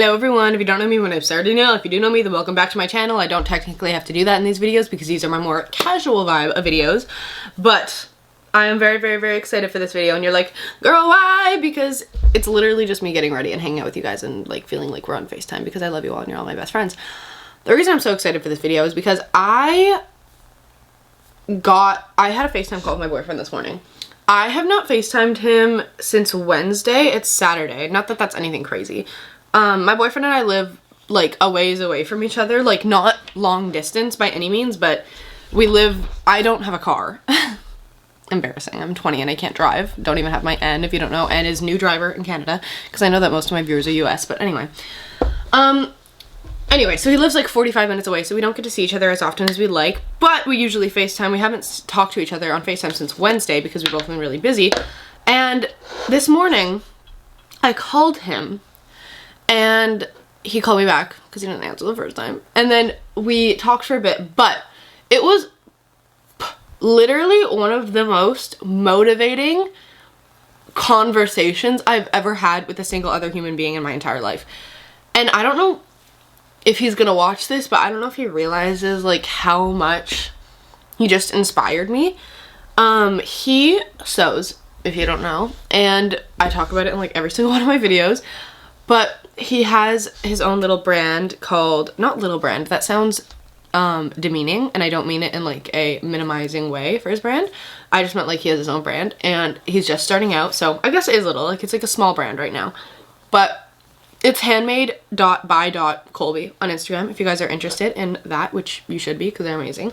Hello everyone, if you don't know me, my name's Sarahdanielle. If you do know me, then welcome back to my channel. I don't technically have to do that in these videos because these are my more casual vibe of videos, but I am very excited for this video. And you're like, girl, why? Because it's literally just me getting ready and hanging out with you guys and like feeling like we're on FaceTime because I love you all and you're all my best friends. The reason I'm so excited for this video is because I had a FaceTime call with my boyfriend this morning. I have not FaceTimed him since Wednesday. It's Saturday. Not that that's anything crazy. My boyfriend and I live like a ways away from each other, like not long distance by any means, but I don't have a car. Embarrassing. I'm 20 and I can't drive. Don't even have my N. If you don't know, N is new driver in Canada, because I know that most of my viewers are US, but anyway. Anyway, so he lives like 45 minutes away, so we don't get to see each other as often as we'd like, but we usually FaceTime. We haven't talked to each other on FaceTime since Wednesday because we've both been really busy. And this morning, I called him, and he called me back because he didn't answer the first time. And then we talked for a bit, but it was literally one of the most motivating conversations I've ever had with a single other human being in my entire life. And I don't know if he's gonna watch this, but I don't know if he realizes like how much he just inspired me. He sews, if you don't know, and I talk about it in like every single one of my videos, but he has his own little brand called, not little brand, that sounds demeaning, and I don't mean it in like a minimizing way for his brand. I just meant like he has his own brand and he's just starting out, so I guess it is little, like it's like a small brand right now, but it's handmade.by.colby on Instagram if you guys are interested in that, which you should be because they're amazing.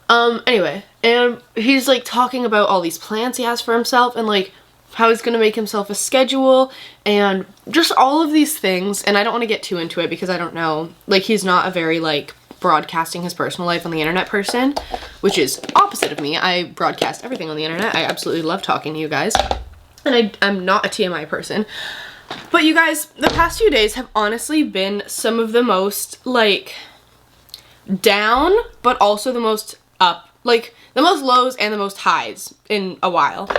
Anyway, and he's like talking about all these plans he has for himself and like how he's gonna make himself a schedule and just all of these things. And I don't want to get too into it because I don't know, like he's not a very like broadcasting his personal life on the internet person, which is opposite of me. I broadcast everything on the internet. I absolutely love talking to you guys, and I'm not a TMI person. But you guys, the past few days have honestly been some of the most like down, but also the most up, like the most lows and the most highs in a while.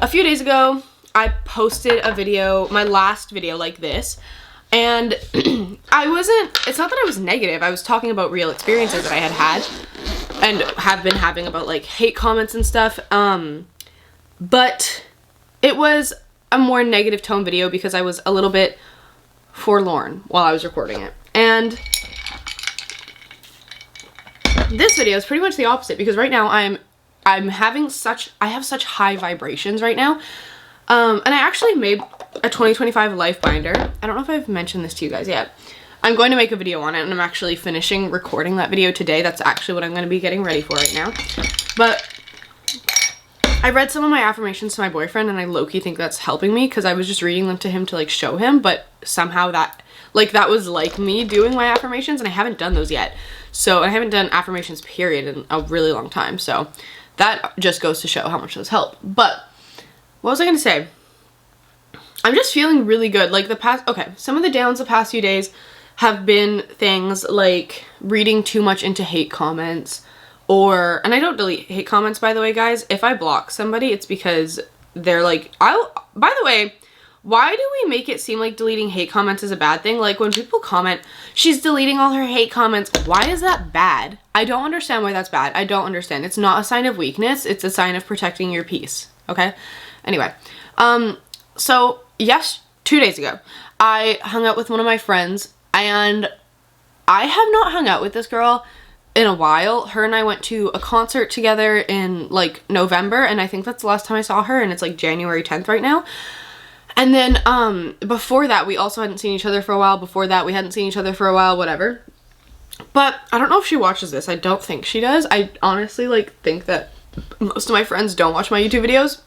A few days ago, I posted a video, my last video like this, and it's not that I was negative, I was talking about real experiences that I had and have been having about like hate comments and stuff, but it was a more negative tone video because I was a little bit forlorn while I was recording it. And this video is pretty much the opposite because right now I have such high vibrations right now. And I actually made a 2025 life binder. I don't know if I've mentioned this to you guys yet. I'm going to make a video on it, and I'm actually finishing recording that video today. That's actually what I'm going to be getting ready for right now. But I read some of my affirmations to my boyfriend, and I low-key think that's helping me because I was just reading them to him to like show him, but somehow that was like me doing my affirmations, and I haven't done those yet. So I haven't done affirmations period in a really long time. So that just goes to show how much those help. But what was I going to say? I'm just feeling really good. Like some of the downs the past few days have been things like reading too much into hate comments, and I don't delete hate comments, by the way, guys. If I block somebody, it's because they're like, by the way, why do we make it seem like deleting hate comments is a bad thing? Like when people comment, she's deleting all her hate comments, why is that bad? I don't understand why that's bad. I don't understand. It's not a sign of weakness. It's a sign of protecting your peace. Okay? Anyway, so yes, 2 days ago, I hung out with one of my friends, and I have not hung out with this girl in a while. Her and I went to a concert together in like November, and I think that's the last time I saw her, and it's like January 10th right now. And then before that, we also hadn't seen each other for a while. Before that, we hadn't seen each other for a while, whatever. But I don't know if she watches this. I don't think she does. I honestly like think that most of my friends don't watch my YouTube videos.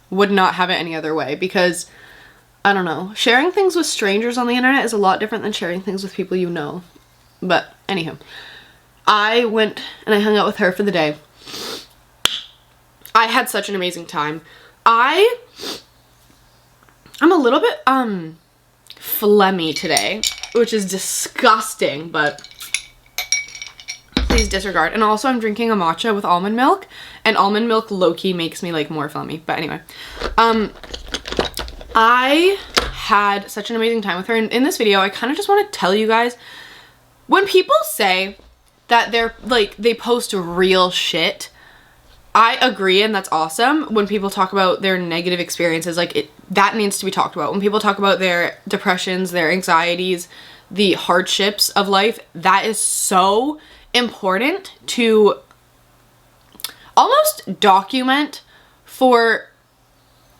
Would not have it any other way because I don't know. Sharing things with strangers on the internet is a lot different than sharing things with people you know. But anywho, I went and I hung out with her for the day. I had such an amazing time. I'm a little bit phlegmy today, which is disgusting, but please disregard. And also I'm drinking a matcha with almond milk, and almond milk low-key makes me like more phlegmy. But anyway, I had such an amazing time with her. And in this video, I kind of just want to tell you guys, when people say that they're like, they post real shit, I agree, and that's awesome. When people talk about their negative experiences, like that needs to be talked about. When people talk about their depressions, their anxieties, the hardships of life, that is so important to almost document for,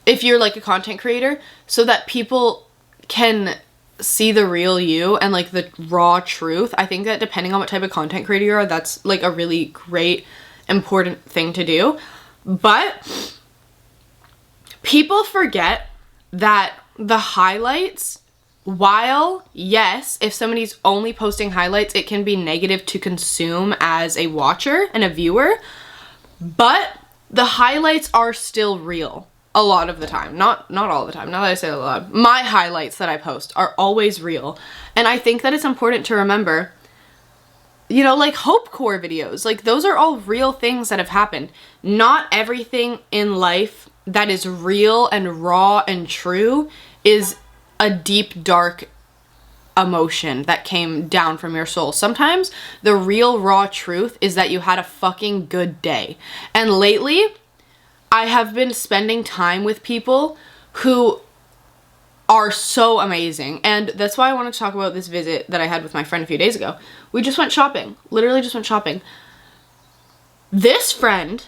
if you're like a content creator, so that people can see the real you and like the raw truth. I think that depending on what type of content creator you are, that's like a really great, important thing to do. But people forget that the highlights, while yes, if somebody's only posting highlights, it can be negative to consume as a watcher and a viewer, but the highlights are still real a lot of the time. Not all the time. Now that I say a lot, my highlights that I post are always real. And I think that it's important to remember, you know, like Hope Core videos, like those are all real things that have happened. Not everything in life that is real and raw and true is a deep, dark emotion that came down from your soul. Sometimes the real raw truth is that you had a fucking good day. And lately, I have been spending time with people who are so amazing. And that's why I want to talk about this visit that I had with my friend a few days ago. We just went shopping. Literally just went shopping. This friend,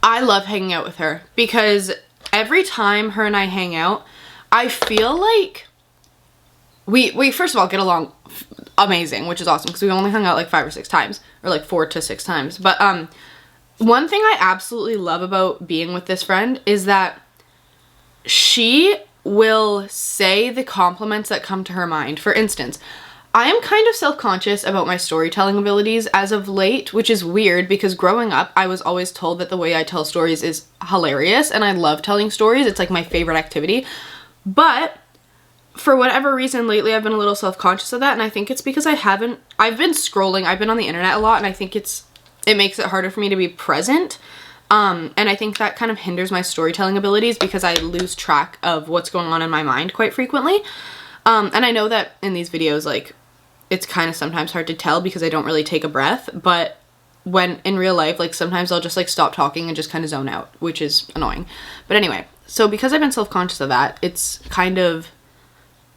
I love hanging out with her because every time her and I hang out, I feel like we first of all get along amazing, which is awesome because we only hung out like 5 or 6 times, or like 4 to 6 times. But one thing I absolutely love about being with this friend is that she will say the compliments that come to her mind. For instance, I am kind of self-conscious about my storytelling abilities as of late, which is weird because growing up, I was always told that the way I tell stories is hilarious, and I love telling stories. It's like my favorite activity. But for whatever reason, lately I've been a little self-conscious of that, and I think it's because I've been scrolling, I've been on the internet a lot, and I think it makes it harder for me to be present. And I think that kind of hinders my storytelling abilities because I lose track of what's going on in my mind quite frequently. And I know that in these videos, like, it's kind of sometimes hard to tell because I don't really take a breath, but when in real life, like, sometimes I'll just like stop talking and just kind of zone out, which is annoying. But anyway, so because I've been self-conscious of that, it's kind of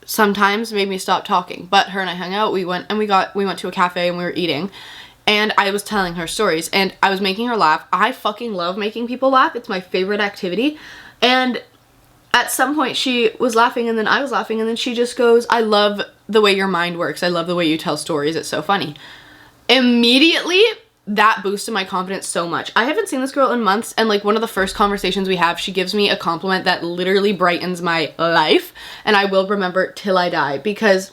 sometimes made me stop talking. But her and I hung out, we went to a cafe and we were eating, and I was telling her stories and I was making her laugh. I fucking love making people laugh. It's my favorite activity. And at some point she was laughing and then I was laughing, and then she just goes, "I love the way your mind works. I love the way you tell stories. It's so funny." Immediately, that boosted my confidence so much. I haven't seen this girl in months, and like one of the first conversations we have, she gives me a compliment that literally brightens my life, and I will remember till I die. Because,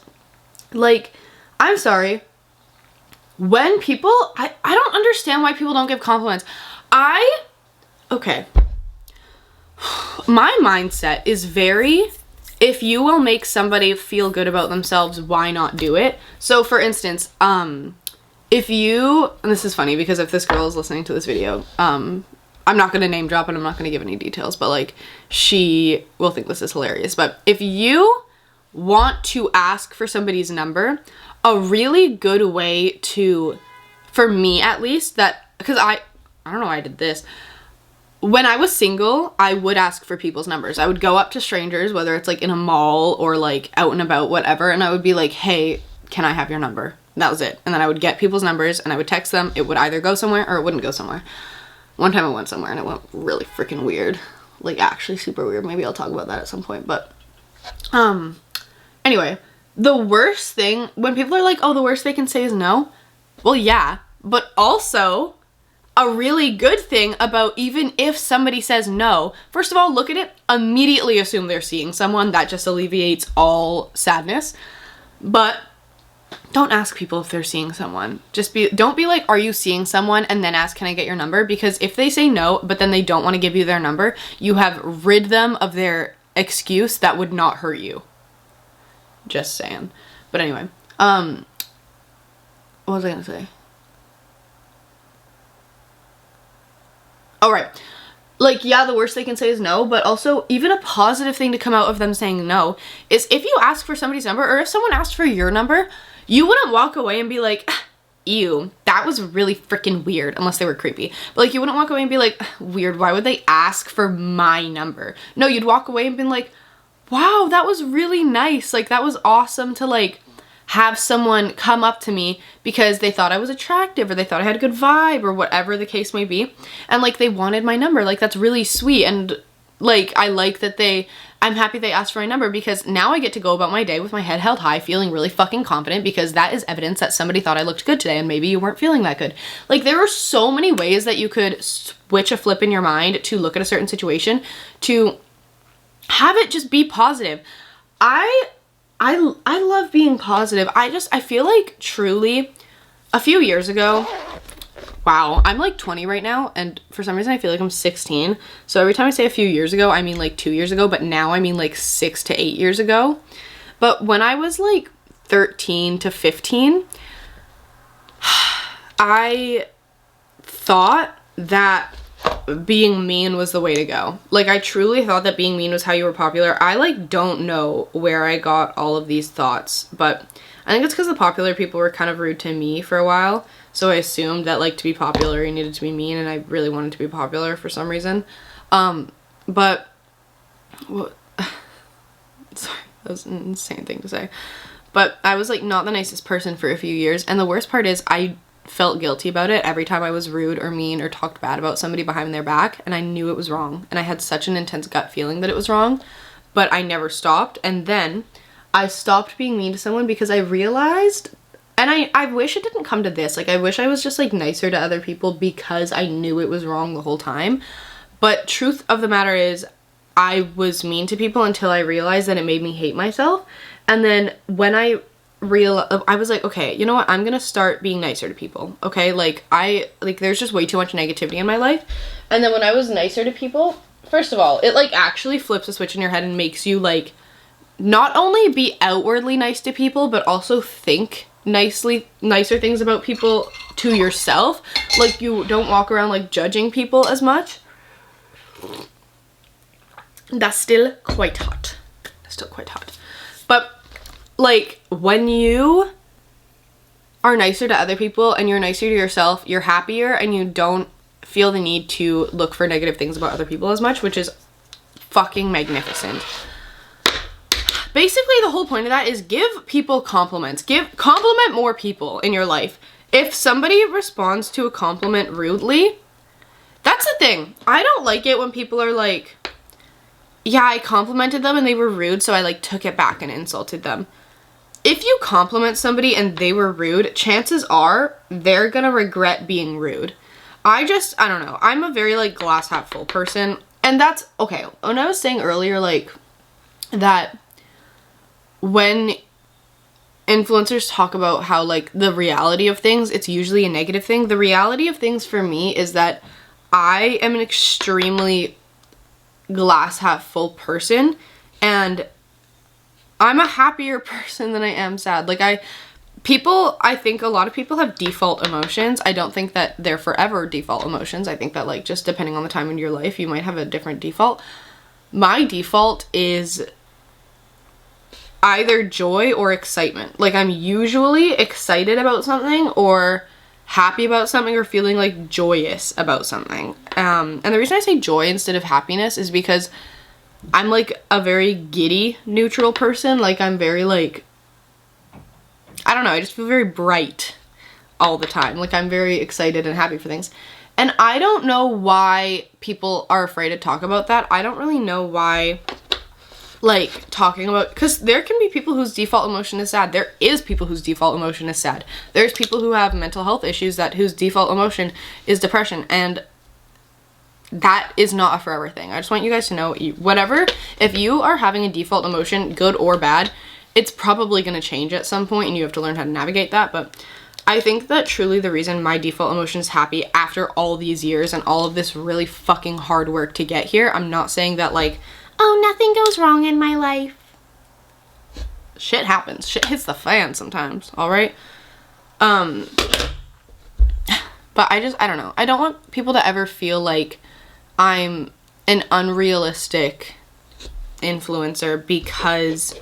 like, I'm sorry, when people, I don't understand why people don't give compliments. Okay. My mindset is very, if you will make somebody feel good about themselves, why not do it? So for instance, if you, and this is funny because if this girl is listening to this video, I'm not going to name drop and I'm not going to give any details, but like, she will think this is hilarious. But if you want to ask for somebody's number, a really good way to, for me at least, that, because I don't know why I did this. When I was single, I would ask for people's numbers. I would go up to strangers, whether it's like in a mall or like out and about, whatever, and I would be like, "Hey, can I have your number?" That was it. And then I would get people's numbers and I would text them. It would either go somewhere or it wouldn't go somewhere. One time I went somewhere and it went really freaking weird. Like, actually super weird. Maybe I'll talk about that at some point. But anyway, the worst thing, when people are like, "Oh, the worst they can say is no." Well, yeah, but also a really good thing about, even if somebody says no, first of all, look at it, immediately assume they're seeing someone. That just alleviates all sadness. But don't ask people if they're seeing someone. Don't be like, "Are you seeing someone?" and then ask, "Can I get your number?" Because if they say no, but then they don't want to give you their number, you have rid them of their excuse that would not hurt you. Just saying. But anyway, what was I gonna say? Oh, right. like, yeah, the worst they can say is no, but also even a positive thing to come out of them saying no is if you ask for somebody's number, or if someone asked for your number, you wouldn't walk away and be like, ew, that was really freaking weird, unless they were creepy. But like, you wouldn't walk away and be like, weird, why would they ask for my number? No, you'd walk away and be like, wow, that was really nice. Like, that was awesome to like have someone come up to me because they thought I was attractive, or they thought I had a good vibe, or whatever the case may be, and like they wanted my number. Like, that's really sweet. And like, I like that I'm happy they asked for my number, because now I get to go about my day with my head held high, feeling really fucking confident, because that is evidence that somebody thought I looked good today, and maybe you weren't feeling that good. Like, there are so many ways that you could switch a flip in your mind to look at a certain situation, to have it just be positive. I love being positive. I feel like truly a few years ago, wow, I'm like 20 right now, and for some reason I feel like I'm 16. So every time I say a few years ago, I mean like 2 years ago, but now I mean like 6 to 8 years ago. But when I was like 13 to 15, I thought that being mean was the way to go. Like, I truly thought that being mean was how you were popular. I like don't know where I got all of these thoughts, but I think it's because the popular people were kind of rude to me for a while. So I assumed that like to be popular you needed to be mean, and I really wanted to be popular for some reason. But what, sorry, that was an insane thing to say. But I was like not the nicest person for a few years, and the worst part is I felt guilty about it every time I was rude or mean or talked bad about somebody behind their back, and I knew it was wrong, and I had such an intense gut feeling that it was wrong, but I never stopped. And then I stopped being mean to someone because I realized, and I wish it didn't come to this, like I wish I was just like nicer to other people because I knew it was wrong the whole time. But truth of the matter is, I was mean to people until I realized that it made me hate myself. And then when I was like, okay, you know what, I'm gonna start being nicer to people, okay? Like, there's just way too much negativity in my life. And then when I was nicer to people, first of all, it like actually flips a switch in your head and makes you like not only be outwardly nice to people, but also think nicer things about people to yourself. Like, you don't walk around like judging people as much. That's still quite hot. But like, when you are nicer to other people and you're nicer to yourself, you're happier, and you don't feel the need to look for negative things about other people as much, which is fucking magnificent. Basically, the whole point of that is give people compliments. Compliment more people in your life. If somebody responds to a compliment rudely, that's the thing. I don't like it when people are like, yeah, I complimented them and they were rude, so I like took it back and insulted them. If you compliment somebody and they were rude, chances are they're gonna regret being rude. I don't know. I'm a very like glass half full person, and that's okay. When I was saying earlier, like, that when influencers talk about how like the reality of things, it's usually a negative thing. The reality of things for me is that I am an extremely glass half full person, and I'm a happier person than I am sad. Like, I think a lot of people have default emotions. I don't think that they're forever default emotions. I think that like just depending on the time in your life, you might have a different default. My default is either joy or excitement. Like, I'm usually excited about something, or happy about something, or feeling like joyous about something. And the reason I say joy instead of happiness is because I'm like a very giddy neutral person. Like, I'm very like, I don't know, I just feel very bright all the time. Like, I'm very excited and happy for things. And I don't know why people are afraid to talk about that. I don't really know why, like, talking about, because there can be people whose default emotion is sad. There is people whose default emotion is sad. There's people who have mental health issues whose default emotion is depression, and that is not a forever thing. I just want you guys to know, whatever, if you are having a default emotion, good or bad, it's probably going to change at some point, and you have to learn how to navigate that. But I think that truly the reason my default emotion is happy after all these years and all of this really fucking hard work to get here, I'm not saying that like, oh, nothing goes wrong in my life. Shit happens. Shit hits the fan sometimes, alright? But I don't know. I don't want people to ever feel like I'm an unrealistic influencer because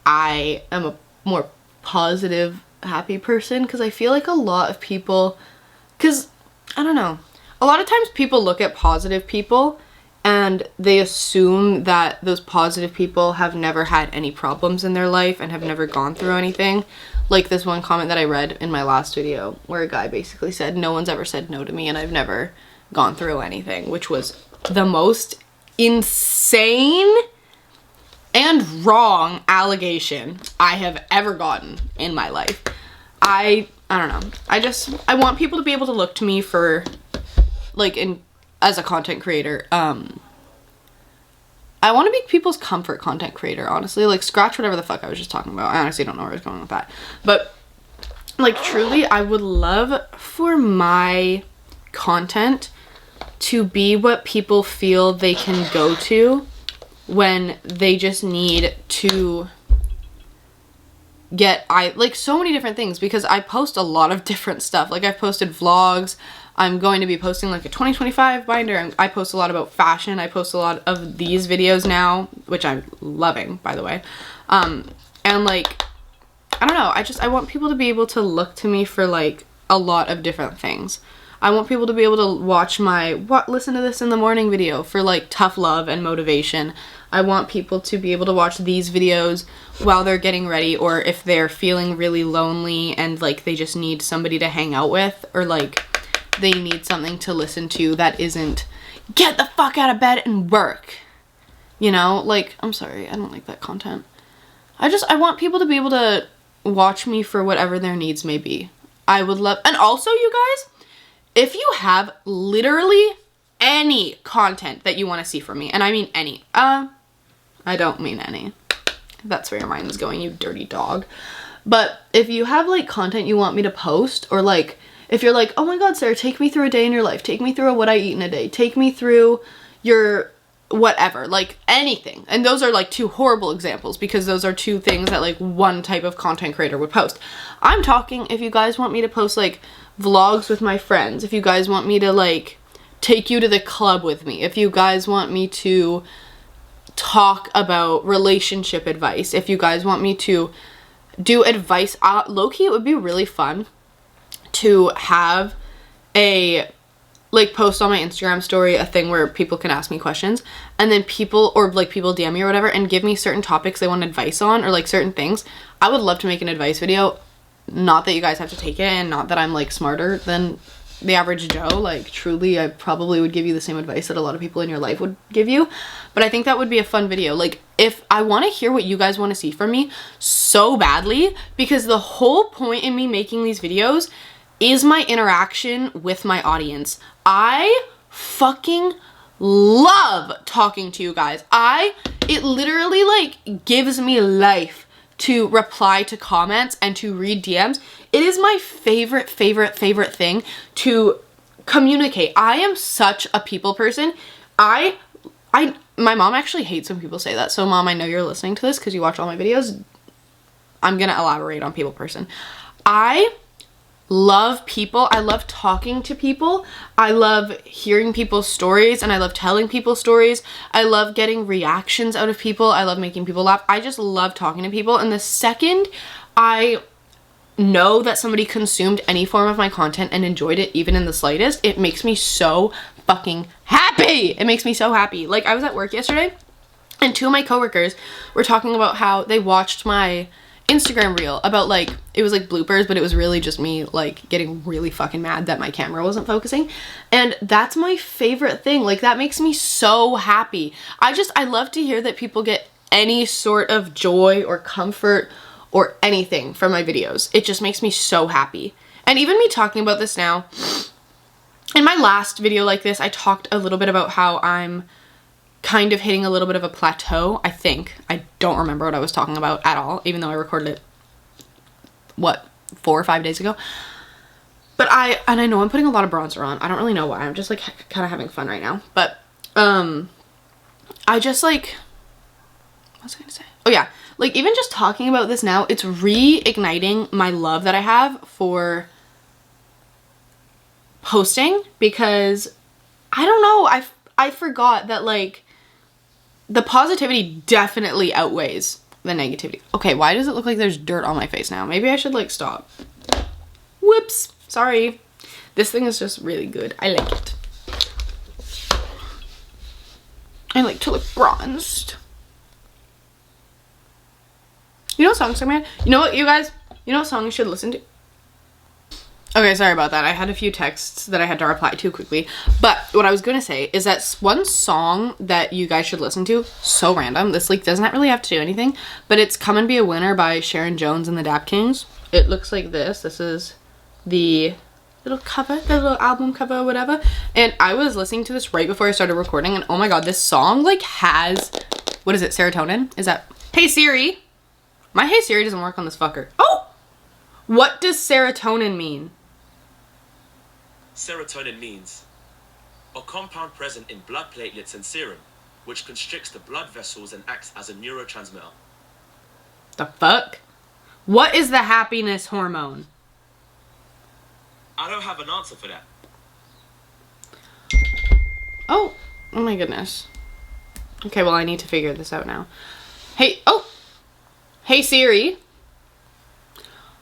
I am a more positive, happy person, because I feel like a lot of people, because I don't know, a lot of times people look at positive people and they assume that those positive people have never had any problems in their life and have never gone through anything. Like this one comment that I read in my last video where a guy basically said, no one's ever said no to me and I've never gone through anything, which was the most insane and wrong allegation I have ever gotten in my life. I don't know. I want people to be able to look to me for, like, as a content creator. I want to be people's comfort content creator, honestly. Like, scratch whatever the fuck I was just talking about. I honestly don't know where I was going with that. But, like, truly, I would love for my content to be what people feel they can go to when they just need to get, like, so many different things, because I post a lot of different stuff. Like, I've posted vlogs. I'm going to be posting like a 2025 binder. I post a lot about fashion. I post a lot of these videos now, which I'm loving, by the way. And like, I don't know. I want people to be able to look to me for like a lot of different things. I want people to be able to watch listen to this in the morning video for like tough love and motivation. I want people to be able to watch these videos while they're getting ready, or if they're feeling really lonely and like they just need somebody to hang out with, or like they need something to listen to that isn't get the fuck out of bed and work. You know, like, I'm sorry, I don't like that content. I want people to be able to watch me for whatever their needs may be. I would love, and also you guys, if you have literally any content that you want to see from me, and I mean any, I don't mean any. That's where your mind is going, you dirty dog. But if you have like content you want me to post, or like, if you're like, oh my god, Sarah, take me through a day in your life, take me through what I eat in a day, take me through your whatever, like anything. And those are like two horrible examples, because those are two things that like one type of content creator would post. I'm talking if you guys want me to post like vlogs with my friends, if you guys want me to like take you to the club with me, if you guys want me to talk about relationship advice, if you guys want me to do advice, low-key it would be really fun to have a like post on my Instagram story a thing where people can ask me questions, and then people DM me or whatever and give me certain topics they want advice on, or like certain things. I would love to make an advice video. Not that you guys have to take it, and not that I'm like smarter than the average Joe. Like, truly, I probably would give you the same advice that a lot of people in your life would give you, but I think that would be a fun video. Like, if I want to hear what you guys want to see from me so badly, because the whole point in me making these videos is my interaction with my audience. I fucking love talking to you guys. It literally like gives me life to reply to comments and to read DMs. It is my favorite thing to communicate. I am such a people person. My mom actually hates when people say that. So Mom, I know you're listening to this because you watch all my videos. I'm gonna elaborate on people person. I love people. I love talking to people. I love hearing people's stories, and I love telling people stories. I love getting reactions out of people. I love making people laugh. I just love talking to people. And the second I know that somebody consumed any form of my content and enjoyed it even in the slightest, it makes me so fucking happy. It makes me so happy. Like, I was at work yesterday and two of my coworkers were talking about how they watched my Instagram reel about like, it was like bloopers, but it was really just me like getting really fucking mad that my camera wasn't focusing. And that's my favorite thing. Like, that makes me so happy. I love to hear that people get any sort of joy or comfort or anything from my videos. It just makes me so happy. And even me talking about this now, in my last video like this, I talked a little bit about how I'm kind of hitting a little bit of a plateau, I think. I don't remember what I was talking about at all, even though I recorded it, what, 4 or 5 days ago? But I know I'm putting a lot of bronzer on. I don't really know why. I'm just like kind of having fun right now. But I just like, what was I gonna say? Oh yeah, like even just talking about this now, it's reigniting my love that I have for posting, because I don't know. I forgot that, like, the positivity definitely outweighs the negativity. Okay, why does it look like there's dirt on my face now? Maybe I should, like, stop. Whoops. Sorry. This thing is just really good. I like it. I like to look bronzed. You know what song song man? You know what, you guys? You know what song you should listen to? Okay, sorry about that. I had a few texts that I had to reply to quickly. But what I was going to say is that one song that you guys should listen to, so random, this like doesn't really have to do anything, but it's Come and Be a Winner by Sharon Jones and the Dap Kings. It looks like this. This is the little cover, the little album cover or whatever. And I was listening to this right before I started recording, and oh my god, this song like has, what is it, serotonin? Is that, hey Siri. My hey Siri doesn't work on this fucker. Oh! What does serotonin mean? Serotonin means a compound present in blood platelets and serum, which constricts the blood vessels and acts as a neurotransmitter. The fuck? What is the happiness hormone? I don't have an answer for that. Oh my goodness. Okay, well I need to figure this out now. Hey Siri.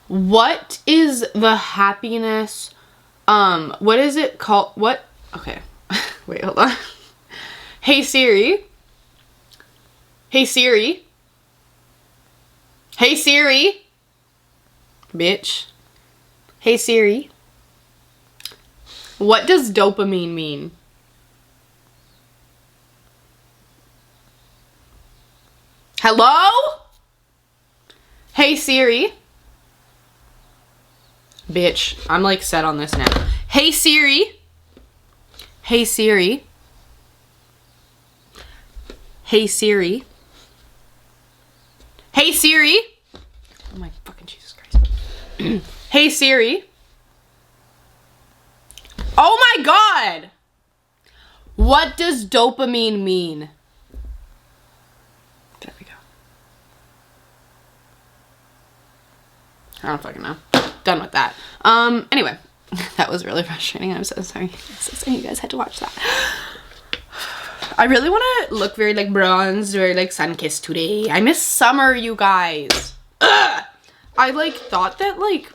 What is the happiness what is it called? What? Okay. Wait, hold on. Hey Siri. Hey Siri. Hey Siri. Bitch. Hey Siri. What does dopamine mean? Hello? Hey Siri. Bitch, I'm like set on this now. Hey Siri. Hey Siri. Hey Siri. Hey Siri. Oh my fucking Jesus Christ. Hey Siri. Oh my god. What does dopamine mean? There we go. I don't fucking know. Done with that. Anyway, that was really frustrating. I'm so sorry. I'm so sorry you guys had to watch that. I really want to look very like bronzed, very like sun-kissed today. I miss summer, you guys. Ugh! I like thought that like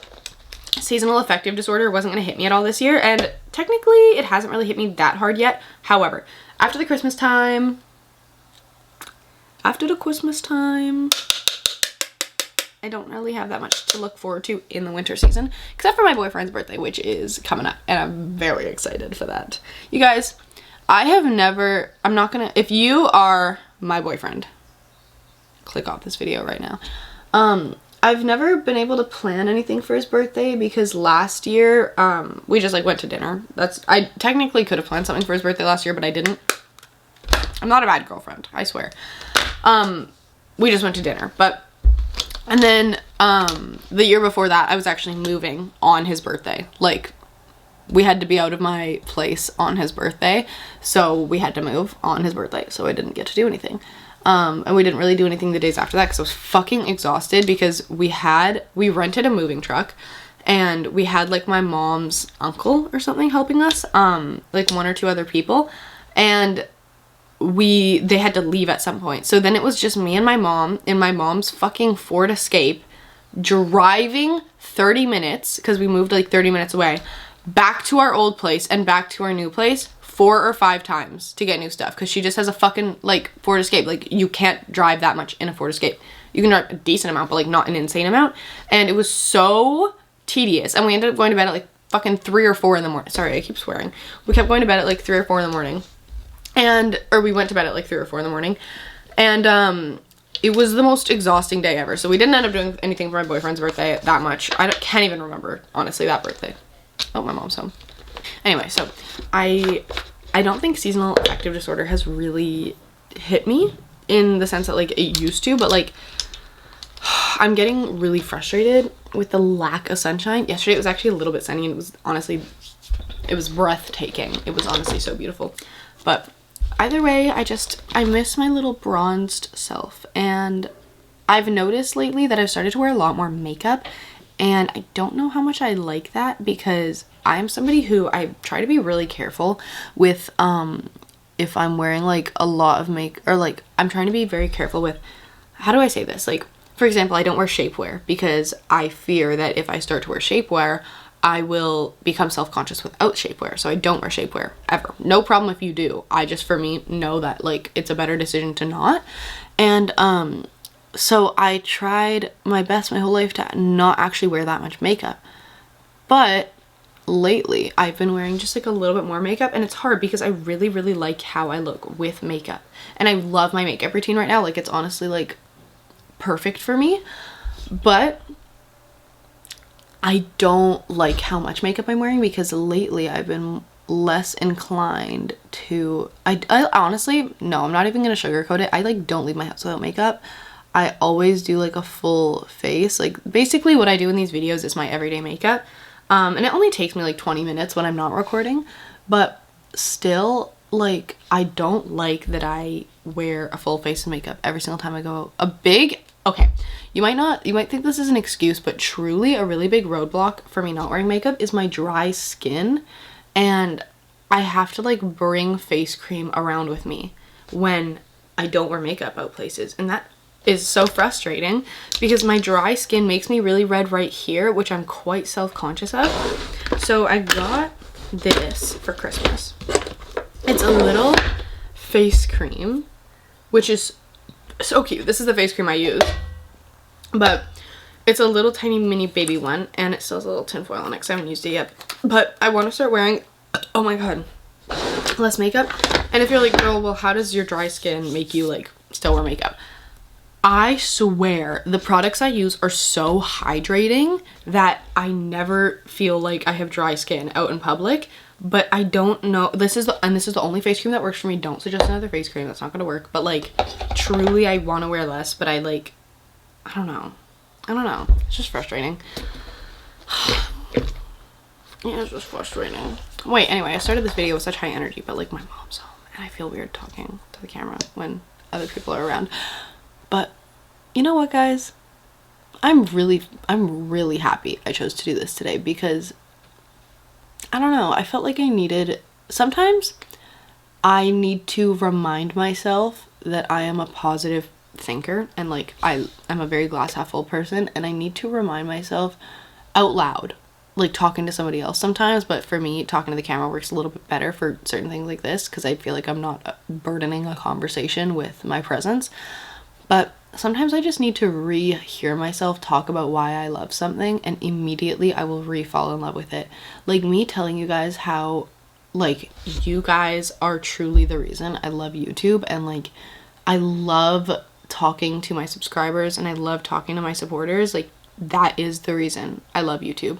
seasonal affective disorder wasn't going to hit me at all this year, and technically it hasn't really hit me that hard yet. However, after the Christmas time, I don't really have that much to look forward to in the winter season, except for my boyfriend's birthday, which is coming up, and I'm very excited for that. You guys, I'm not gonna, if you are my boyfriend, click off this video right now. I've never been able to plan anything for his birthday because last year, we just like went to dinner. I technically could have planned something for his birthday last year, but I didn't. I'm not a bad girlfriend, I swear. We just went to dinner, and then, the year before that, I was actually moving on his birthday. Like, we had to be out of my place on his birthday, so we had to move on his birthday, so I didn't get to do anything. And we didn't really do anything the days after that, because I was fucking exhausted, because we rented a moving truck, and we had, like, my mom's uncle or something helping us, like, one or two other people, and they had to leave at some point. So then it was just me and my mom in my mom's fucking Ford Escape driving 30 minutes, because we moved like 30 minutes away, back to our old place and back to our new place 4 or 5 times to get new stuff, because she just has a fucking like Ford Escape. Like, you can't drive that much in a Ford Escape. You can drive a decent amount, but like not an insane amount. And it was so tedious, and we ended up going to bed at like fucking 3 or 4 in the morning. Sorry, I keep swearing. We kept going to bed at like 3 or 4 in the morning. Or we went to bed at like 3 or 4 in the morning, and it was the most exhausting day ever. So we didn't end up doing anything for my boyfriend's birthday that much. Can't even remember, honestly, that birthday. Oh, my mom's home. Anyway, so I don't think seasonal affective disorder has really hit me in the sense that like it used to, but like I'm getting really frustrated with the lack of sunshine. Yesterday it was actually a little bit sunny, and it was breathtaking. It was honestly so beautiful. But either way, I miss my little bronzed self, and I've noticed lately that I've started to wear a lot more makeup, and I don't know how much I like that, because I'm somebody who I try to be really careful with if I'm wearing like a lot of or like I'm trying to be very careful with, how do I say this? Like, for example, I don't wear shapewear because I fear that if I start to wear shapewear, I will become self-conscious without shapewear. So I don't wear shapewear ever. No problem if you do. I just, for me, know that like it's a better decision to not. And so I tried my best my whole life to not actually wear that much makeup. But lately I've been wearing just like a little bit more makeup, and it's hard because I really, really like how I look with makeup. And I love my makeup routine right now. Like, it's honestly like perfect for me. But I don't like how much makeup I'm wearing because lately I've been less inclined to, I honestly, no, I'm not even gonna sugarcoat it. I like don't leave my house without makeup. I always do like a full face. Like, basically what I do in these videos is my everyday makeup. And it only takes me like 20 minutes when I'm not recording, but still, like, I don't like that I wear a full face of makeup every single time I go okay, you might think this is an excuse, but truly a really big roadblock for me not wearing makeup is my dry skin. And I have to like bring face cream around with me when I don't wear makeup out places. And that is so frustrating because my dry skin makes me really red right here, which I'm quite self-conscious of. So I got this for Christmas. It's a little face cream, which is so cute. This is the face cream I use, but it's a little tiny mini baby one, and it still has a little tinfoil on it because I haven't used it yet. But I want to start wearing, oh my god, less makeup. And if you're like, girl, well, how does your dry skin make you like still wear makeup? I swear the products I use are so hydrating that I never feel like I have dry skin out in public. But I don't know, this is the only face cream that works for me. Don't suggest another face cream, that's not gonna work. But like, truly I want to wear less, but I don't know, it's just frustrating. Yeah, it's just frustrating. Wait, anyway, I started this video with such high energy, but like my mom's home and I feel weird talking to the camera when other people are around. But you know what, guys, I'm really happy I chose to do this today because I don't know, I felt like sometimes I need to remind myself that I am a positive thinker, and like I'm a very glass half full person, and I need to remind myself out loud, like talking to somebody else sometimes. But for me, talking to the camera works a little bit better for certain things like this because I feel like I'm not burdening a conversation with my presence. But sometimes I just need to hear myself talk about why I love something, and immediately I will fall in love with it. Like me telling you guys how like you guys are truly the reason I love YouTube, and like I love talking to my subscribers and I love talking to my supporters. Like, that is the reason I love YouTube.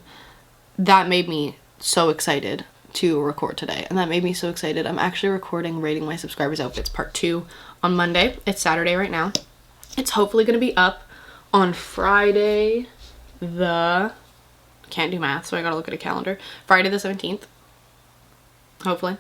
That made me so excited to record today, and that made me so excited. I'm actually recording rating my subscribers outfits part 2 on Monday. It's Saturday right now. It's hopefully going to be up on Friday can't do math, so I gotta look at a calendar. Friday the 17th. Hopefully.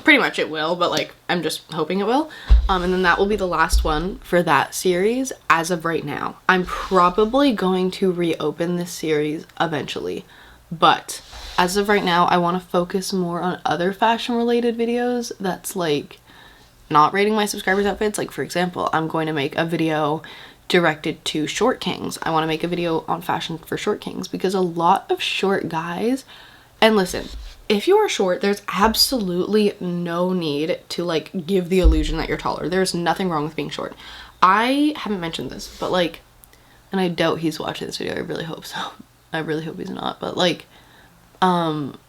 Pretty much it will, but like I'm just hoping it will. And then that will be the last one for that series as of right now. I'm probably going to reopen this series eventually, but as of right now I want to focus more on other fashion related videos that's like not rating my subscribers outfits. Like, for example, I'm going to make a video directed to short kings. I want to make a video on fashion for short kings because a lot of short guys, and listen, if you are short, there's absolutely no need to like give the illusion that you're taller. There's nothing wrong with being short. I haven't mentioned this, but like, and I doubt he's watching this video. I really hope so. I really hope he's not. But like,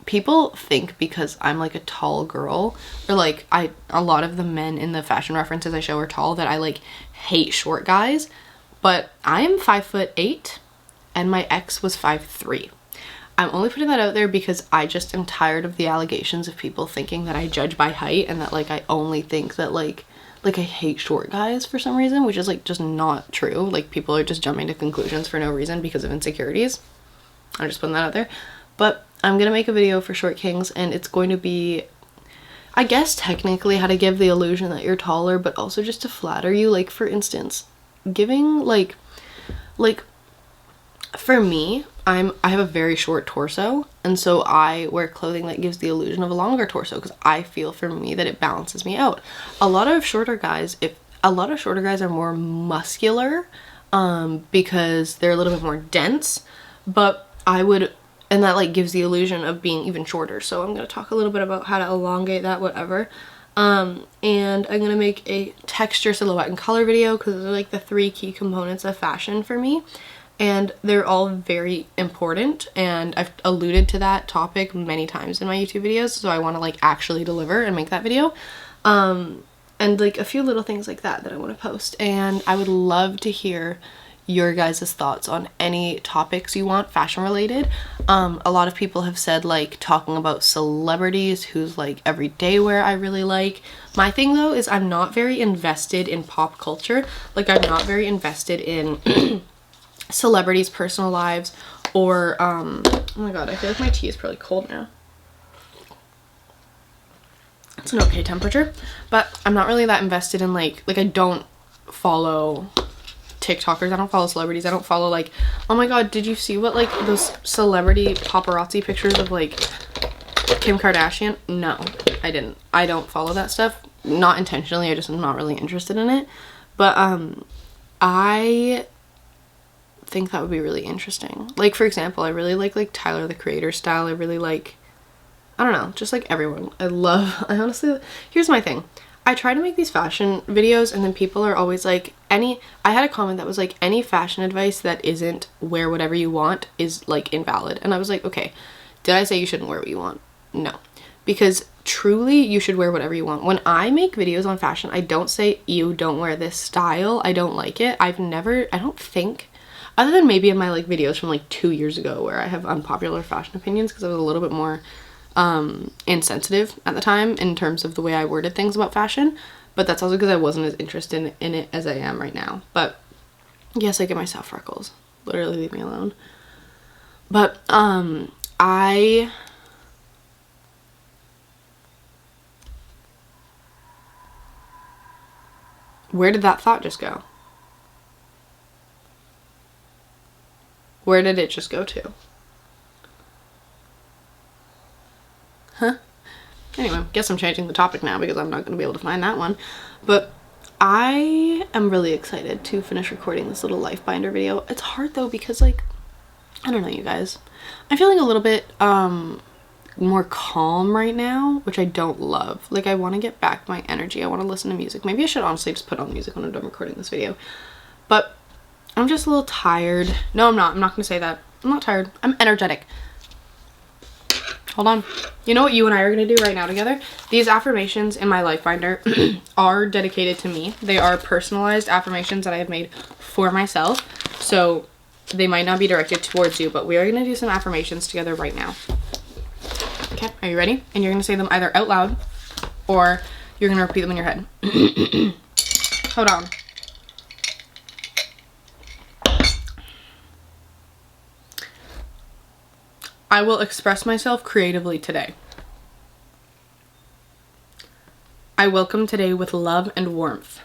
people think because I'm like a tall girl, or like a lot of the men in the fashion references I show are tall, that I like hate short guys. But I am 5'8" and my ex was 5'3". I'm only putting that out there because I just am tired of the allegations of people thinking that I judge by height, and that like I only think that like I hate short guys for some reason, which is like just not true. Like, people are just jumping to conclusions for no reason because of insecurities. I'm just putting that out there. But I'm gonna make a video for short kings, and it's going to be, I guess technically, how to give the illusion that you're taller, but also just to flatter you. Like, for instance, giving like for me, I have a very short torso, and so I wear clothing that gives the illusion of a longer torso because I feel for me that it balances me out. A lot of shorter guys are more muscular because they're a little bit more dense, but and that like gives the illusion of being even shorter. So I'm going to talk a little bit about how to elongate that, whatever. And I'm going to make a texture, silhouette, and color video because those are like the 3 key components of fashion for me. And they're all very important, and I've alluded to that topic many times in my YouTube videos, so I want to like actually deliver and make that video. And like a few little things like that I want to post, and I would love to hear your guys' thoughts on any topics you want fashion related. A lot of people have said like talking about celebrities who's like everyday wear I really like. My thing though is I'm not very invested in pop culture. Like I'm not very invested in celebrities' personal lives or oh my god, I feel like my tea is probably cold now. It's an okay temperature, but I'm not really that invested in like I don't follow TikTokers, I don't follow celebrities, I don't follow like, oh my god, did you see what like those celebrity paparazzi pictures of like Kim Kardashian? No, I didn't. I don't follow that stuff, not intentionally, I just am not really interested in it. But I think that would be really interesting. Like for example, I really like Tyler the Creator style. I really like, I don't know, just like everyone. I honestly, here's my thing. I try to make these fashion videos and then people are always like, I had a comment that was like, any fashion advice that isn't wear whatever you want is like invalid. And I was like, okay, did I say you shouldn't wear what you want? No. Because truly you should wear whatever you want. When I make videos on fashion, I don't say, you don't wear this style, I don't like it. I don't think, other than maybe in my like videos from like 2 years ago where I have unpopular fashion opinions because I was a little bit more insensitive at the time in terms of the way I worded things about fashion, but that's also because I wasn't as interested in it as I am right now. But yes, I get myself freckles, literally leave me alone. But where did that thought just go? Where did it just go to? Huh? Anyway, guess I'm changing the topic now because I'm not going to be able to find that one. But I am really excited to finish recording this little life binder video. It's hard though because like, I don't know you guys. I'm feeling a little bit more calm right now, which I don't love. Like I want to get back my energy. I want to listen to music. Maybe I should honestly just put on music when I'm done recording this video. But I'm just a little tired. No, I'm not. I'm not going to say that. I'm not tired. I'm energetic. Hold on. You know what you and I are going to do right now together? These affirmations in my life binder are dedicated to me. They are personalized affirmations that I have made for myself. So they might not be directed towards you, but we are going to do some affirmations together right now. Okay, are you ready? And you're going to say them either out loud or you're going to repeat them in your head. Hold on. I will express myself creatively today. I welcome today with love and warmth.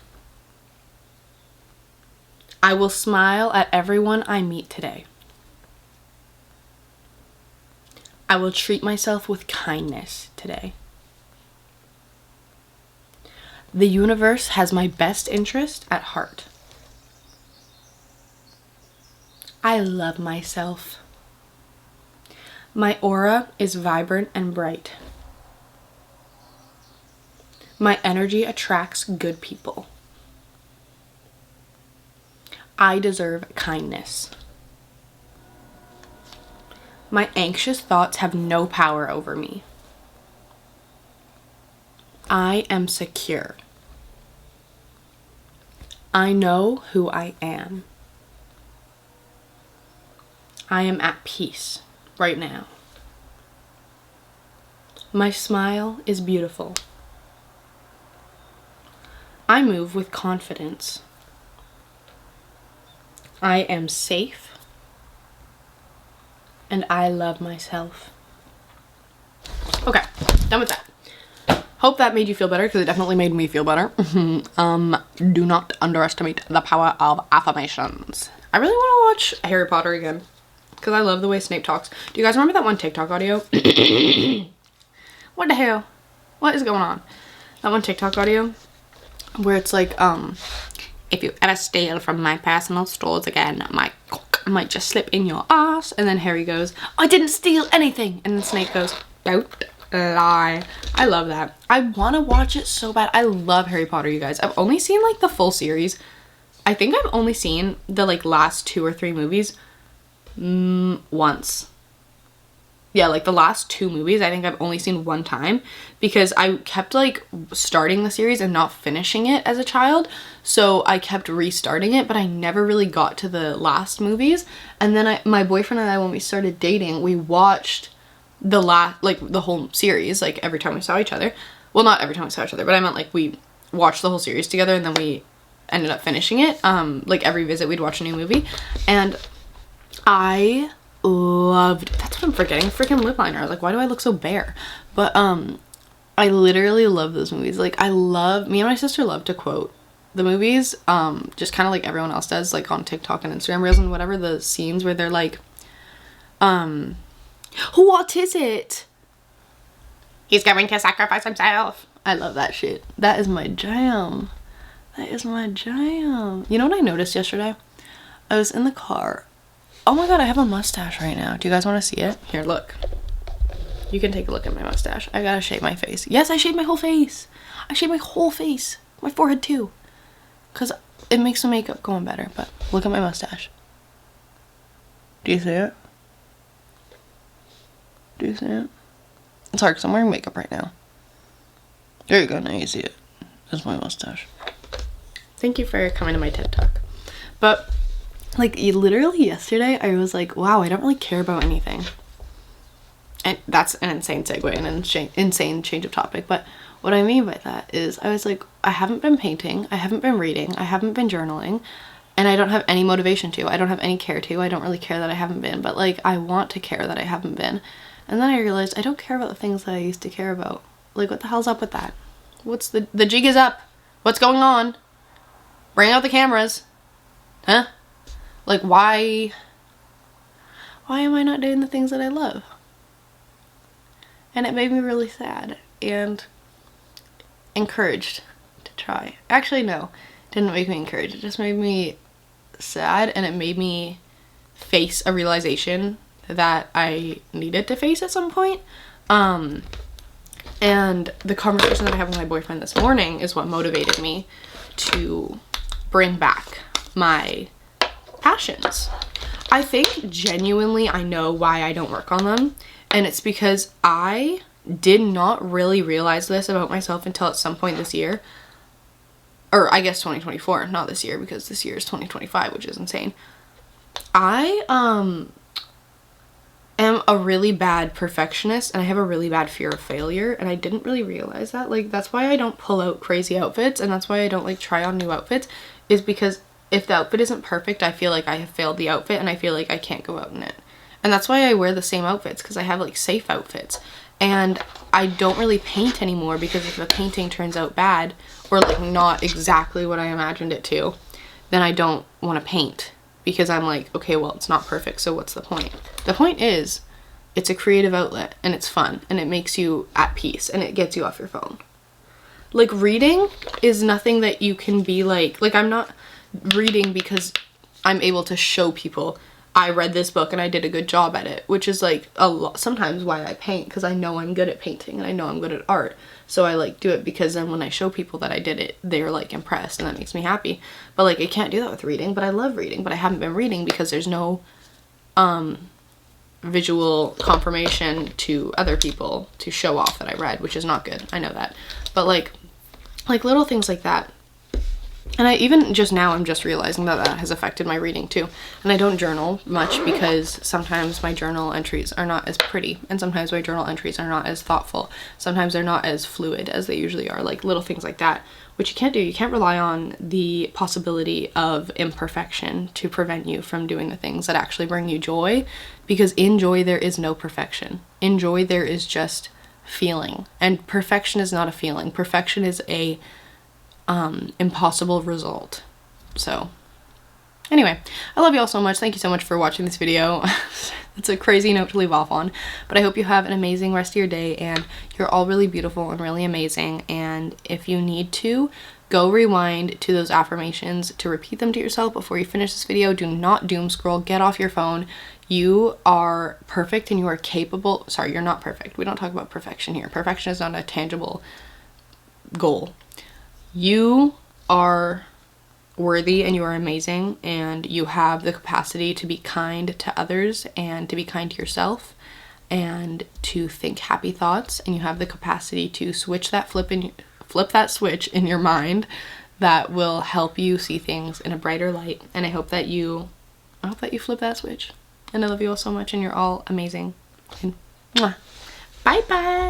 I will smile at everyone I meet today. I will treat myself with kindness today. The universe has my best interest at heart. I love myself. My aura is vibrant and bright. My energy attracts good people. I deserve kindness. My anxious thoughts have no power over me. I am secure. I know who I am. I am at peace right now. My smile is beautiful. I move with confidence. I am safe. And I love myself. Okay, done with that. Hope that made you feel better because it definitely made me feel better. Do not underestimate the power of affirmations. I really want to watch Harry Potter again. because I love the way Snape talks. Do you guys remember that one TikTok audio? What the hell? What is going on? That one TikTok audio where it's like, if you ever steal from my personal stores again, my cock might just slip in your ass. And then Harry goes, I didn't steal anything. And then Snape goes, don't lie. I love that. I want to watch it so bad. I love Harry Potter, you guys. I've only seen like the full series. I think I've only seen the like last 2 or 3 movies once. Yeah, like the last 2 movies I think I've only seen one time, because I kept like starting the series and not finishing it as a child, so I kept restarting it, but I never really got to the last movies. And then my boyfriend and I, when we started dating, we watched the whole series, like every time we saw each other. Well, not every time we saw each other, but I meant like we watched the whole series together, and then we ended up finishing it. Like every visit we'd watch a new movie, and I loved, that's what I'm forgetting, freaking lip liner. I was like, why do I look so bare? But I literally love those movies. Like me and my sister love to quote the movies, just kind of like everyone else does, like on TikTok and Instagram reels and whatever, the scenes where they're like, what is it? He's going to sacrifice himself. I love that shit. That is my jam. That is my jam. You know what I noticed yesterday? I was in the car. Oh my god, I have a mustache right now. Do you guys want to see it? Here, look. You can take a look at my mustache. I gotta shave my face. Yes, I shaved my whole face. I shaved my whole face. My forehead too. Because it makes the makeup going better. But look at my mustache. Do you see it? Do you see it? It's hard because I'm wearing makeup right now. There you go, now you see it. That's my mustache. Thank you for coming to my TED Talk. But like literally yesterday I was like, wow, I don't really care about anything. And that's an insane segue and an insane change of topic. But what I mean by that is I was like, I haven't been painting, I haven't been reading, I haven't been journaling, and I don't have any motivation to. I don't have any care to. I don't really care that I haven't been, but like I want to care that I haven't been. And then I realized I don't care about the things that I used to care about. Like, what the hell's up with that? What's the jig is up? What's going on? Bring out the cameras. Huh? Like, why am I not doing the things that I love? And it made me really sad and encouraged to try. Actually, no, it didn't make me encouraged. It just made me sad, and it made me face a realization that I needed to face at some point. And the conversation that I had with my boyfriend this morning is what motivated me to bring back my passions. I think genuinely I know why I don't work on them, and it's because I did not really realize this about myself until at some point this year, or I guess 2024, not this year, because this year is 2025, which is insane. I am a really bad perfectionist, and I have a really bad fear of failure, and I didn't really realize that. Like, that's why I don't pull out crazy outfits, and that's why I don't like try on new outfits, is because if the outfit isn't perfect, I feel like I have failed the outfit, and I feel like I can't go out in it. And that's why I wear the same outfits, because I have like safe outfits. And I don't really paint anymore, because if the painting turns out bad, or like not exactly what I imagined it to, then I don't want to paint, because I'm like, okay, well, it's not perfect, so what's the point? The point is, it's a creative outlet, and it's fun, and it makes you at peace, and it gets you off your phone. Like, reading is nothing that you can be like I'm not reading because I'm able to show people I read this book and I did a good job at it, which is like a lot sometimes why I paint, because I know I'm good at painting and I know I'm good at art, so I like do it, because then when I show people that I did it, they're like impressed, and that makes me happy. But like I can't do that with reading. But I love reading, but I haven't been reading because there's no visual confirmation to other people to show off that I read, which is not good, I know that. But like little things like that. And I even just now I'm just realizing that that has affected my reading too. And I don't journal much because sometimes my journal entries are not as pretty, and sometimes my journal entries are not as thoughtful. Sometimes they're not as fluid as they usually are, like little things like that, which you can't do. You can't rely on the possibility of imperfection to prevent you from doing the things that actually bring you joy, because in joy there is no perfection. In joy there is just feeling, and perfection is not a feeling. Perfection is a impossible result. So anyway, I love you all so much. Thank you so much for watching this video. That's a crazy note to leave off on, but I hope you have an amazing rest of your day, and you're all really beautiful and really amazing. And if you need to, go rewind to those affirmations to repeat them to yourself before you finish this video. Do not doom scroll. Get off your phone. You are perfect and you are capable. Sorry, you're not perfect. We don't talk about perfection here. Perfection is not a tangible goal. You are worthy and you are amazing, and you have the capacity to be kind to others and to be kind to yourself and to think happy thoughts, and you have the capacity to flip that switch in your mind that will help you see things in a brighter light. And I hope that you flip that switch. And I love you all so much, and you're all amazing. And bye bye.